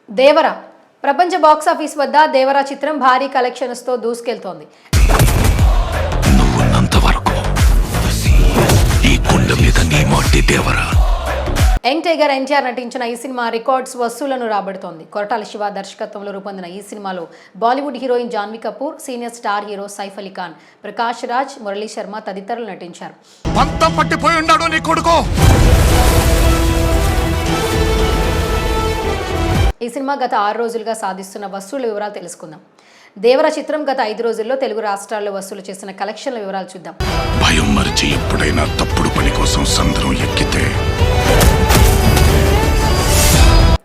దేవర ప్రపంచ బాక్సాఫీస్ వద్ద దేవర చిత్రం భారీ కలెక్షన్స్తో దూసుకెళ్తోంది. యంగ్ టైగర్ ఎన్టీఆర్ నటించిన ఈ సినిమా రికార్డ్స్ వసూళ్లను రాబడుతోంది. కొరటాల శివ దర్శకత్వంలో రూపొందిన ఈ సినిమాలో Bollywood heroine Janhvi Kapoor, senior star hero Saif Ali Khan, Prakash Raj, Murali Sharma తదితరులు నటించారు. ఈ సినిమా గత 6 రోజులుగా సాధిస్తున్న వసూళ్ల వివరాలు తెలుసుకుందాం. దేవర చిత్రం గత 5 రోజుల్లో తెలుగు రాష్ట్రాల్లో వసూలు చేసిన కలెక్షన్ల వివరాలు చూద్దాం. భయం మరిచి ఎప్పుడైనా తప్పుడు పని కోసం సంద్రం ఎక్కితే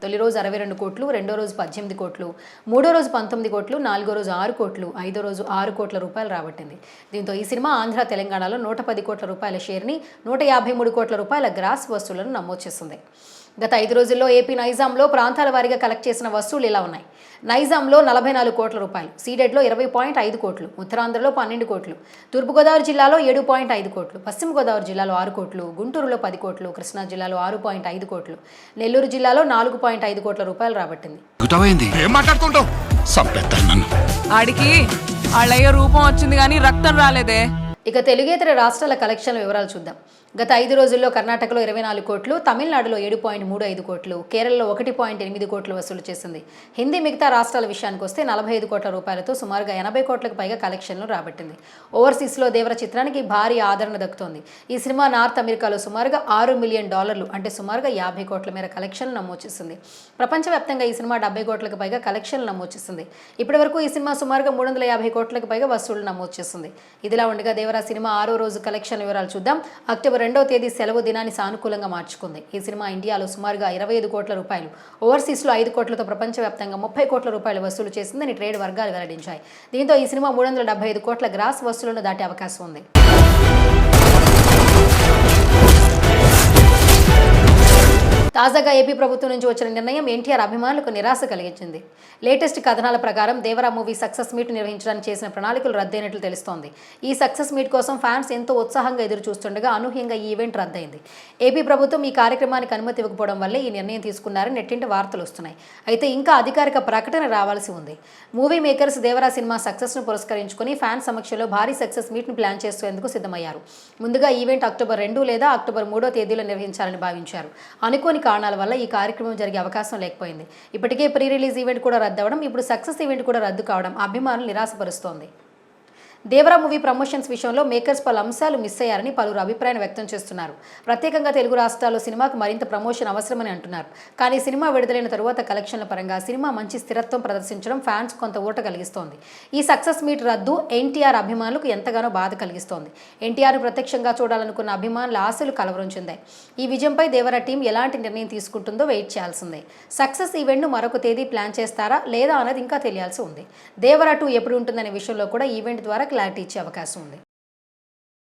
తొలి రోజు 62 కోట్లు, రెండో రోజు 18 కోట్లు, మూడో రోజు 19 కోట్లు, నాలుగో రోజు 6 కోట్లు, ఐదో రోజు 6 కోట్ల రూపాయలు రాబట్టింది. దీంతో ఈ సినిమా ఆంధ్ర, తెలంగాణలో 110 కోట్ల రూపాయల షేర్ని, 153 కోట్ల రూపాయల గ్రాస్ వసూళ్లను నమోదు చేసింది. గత 5 రోజుల్లో ఏపీ నైజాంలో ప్రాంతాల వారీగా కలెక్ట్ చేసిన వసూళ్లు ఇలా ఉన్నాయి. నైజాంలో 44 కోట్ల రూపాయలు, సీడెడ్లో 20.5 కోట్లు, ఉత్తరాంధ్రలో 12 కోట్లు, తూర్పుగోదావరి జిల్లాలో 7.5 కోట్లు, పశ్చిమ గోదావరి జిల్లాలో 6 కోట్లు, గుంటూరులో 10 కోట్లు, కృష్ణా జిల్లాలో 6.5 కోట్లు, నెల్లూరు జిల్లాలో 4.5 కోట్ల రూపాయలు రాబట్టింది. ఆడికి వాళ్ళయ్య రూపం వచ్చింది కానీ రక్తం రాలేదే. ఇక తెలుగేతర రాష్ట్రాల కలెక్షన్ల వివరాలు చూద్దాం. గత 5 రోజుల్లో కర్ణాటకలో 24 కోట్లు, తమిళనాడులో 7.35 కోట్లు, కేరళలో 1.8 కోట్లు వసూలు చేసింది. హిందీ మిగతా రాష్ట్రాల విషయానికి వస్తే 45 కోట్ల రూపాయలతో సుమారుగా 80 కోట్లకు పైగా కలెక్షన్లు రాబట్టింది. ఓవర్సీస్లో దేవర చిత్రానికి భారీ ఆదరణ దక్కుతోంది. ఈ సినిమా నార్త్ అమెరికాలో సుమారుగా $6 మిలియన్, అంటే సుమారుగా 50 కోట్ల మేర కలెక్షన్లు నమోదు చేసింది. ప్రపంచవ్యాప్తంగా ఈ సినిమా 70 కోట్లకు పైగా కలెక్షన్లు నమోదు చేసింది. ఇప్పటి వరకు ఈ సినిమా సుమారుగా 350 కోట్లకు పైగా వసూళ్లు నమోదు చేసింది. ఇదిలా ఉండగా దేవర సినిమా 6వ రోజు కలెక్షన్ వివరాలు చూద్దాం. అక్టోబర్ 2వ తేదీ సెలవు దినాన్ని సానుకూలంగా మార్చుకుంది. ఈ సినిమా ఇండియాలో సుమారుగా 25 కోట్ల రూపాయలు, ఓవర్సీస్లో 5 కోట్లతో ప్రపంచవ్యాప్తంగా 30 కోట్ల రూపాయలు వసూలు చేసిందని ట్రేడ్ వర్గాలు వెల్లడించాయి. దీంతో ఈ సినిమా 375 కోట్ల గ్రాస్ వసూలను దాటే అవకాశం ఉంది. తాజాగా ఏపీ ప్రభుత్వం నుంచి వచ్చిన నిర్ణయం ఎన్టీఆర్ అభిమానులకు నిరాశ కలిగించింది. లేటెస్ట్ కథనాల ప్రకారం దేవరా మూవీ సక్సెస్ మీట్ నిర్వహించడానికి చేసిన ప్రణాళికలు రద్దయినట్లు తెలుస్తోంది. ఈ సక్సెస్ మీట్ కోసం ఫ్యాన్స్ ఎంతో ఉత్సాహంగా ఎదురు చూస్తుండగా అనూహ్యంగా ఈ ఈవెంట్ రద్దయింది. ఏపీ ప్రభుత్వం ఈ కార్యక్రమానికి అనుమతి ఇవ్వకపోవడం వల్లే ఈ నిర్ణయం తీసుకున్నారని నెట్టింటి వార్తలు వస్తున్నాయి. అయితే ఇంకా అధికారిక ప్రకటన రావాల్సి ఉంది. మూవీ మేకర్స్ దేవరా సినిమా సక్సెస్ను పురస్కరించుకుని ఫ్యాన్స్ సమక్షంలో భారీ సక్సెస్ మీట్ను ప్లాన్ చేసేందుకు సిద్ధమయ్యారు. ముందుగా ఈవెంట్ అక్టోబర్ 2 లేదా అక్టోబర్ 3వ తేదీలో నిర్వహించాలని భావించారు. అనుకోని కారణాల వల్ల ఈ కార్యక్రమం జరిగే అవకాశం లేకపోయింది. ఇప్పటికే ప్రీ రిలీజ్ ఈవెంట్ కూడా రద్దవడం, ఇప్పుడు సక్సెస్ ఈవెంట్ కూడా రద్దు కావడం అభిమానులు నిరాశపరుస్తోంది. దేవరా మూవీ ప్రమోషన్స్ విషయంలో మేకర్స్ పలు అంశాలు మిస్ అయ్యారని పలువురు అభిప్రాయం వ్యక్తం చేస్తున్నారు. ప్రత్యేకంగా తెలుగు రాష్ట్రాల్లో సినిమాకు మరింత ప్రమోషన్ అవసరమని అంటున్నారు. కానీ సినిమా విడుదలైన తరువాత కలెక్షన్ల పరంగా సినిమా మంచి స్థిరత్వం ప్రదర్శించడం ఫ్యాన్స్ కొంత ఊరట కలిగిస్తోంది. ఈ సక్సెస్ మీట్ రద్దు ఎన్టీఆర్ అభిమానులకు ఎంతగానో బాధ కలిగిస్తోంది. ఎన్టీఆర్ను ప్రత్యక్షంగా చూడాలనుకున్న అభిమానుల ఆశలు కలవరం చెందాయి. ఈ విజయంపై దేవరా టీం ఎలాంటి నిర్ణయం తీసుకుంటుందో వెయిట్ చేయాల్సిందే. సక్సెస్ ఈవెంట్ను మరొక తేదీ ప్లాన్ చేస్తారా లేదా అన్నది ఇంకా తెలియాల్సి ఉంది. దేవరా 2 ఎప్పుడు ఉంటుందనే విషయంలో కూడా ఈవెంట్ ద్వారా క్లారిటీ ఇచ్చే అవకాశం ఉంది.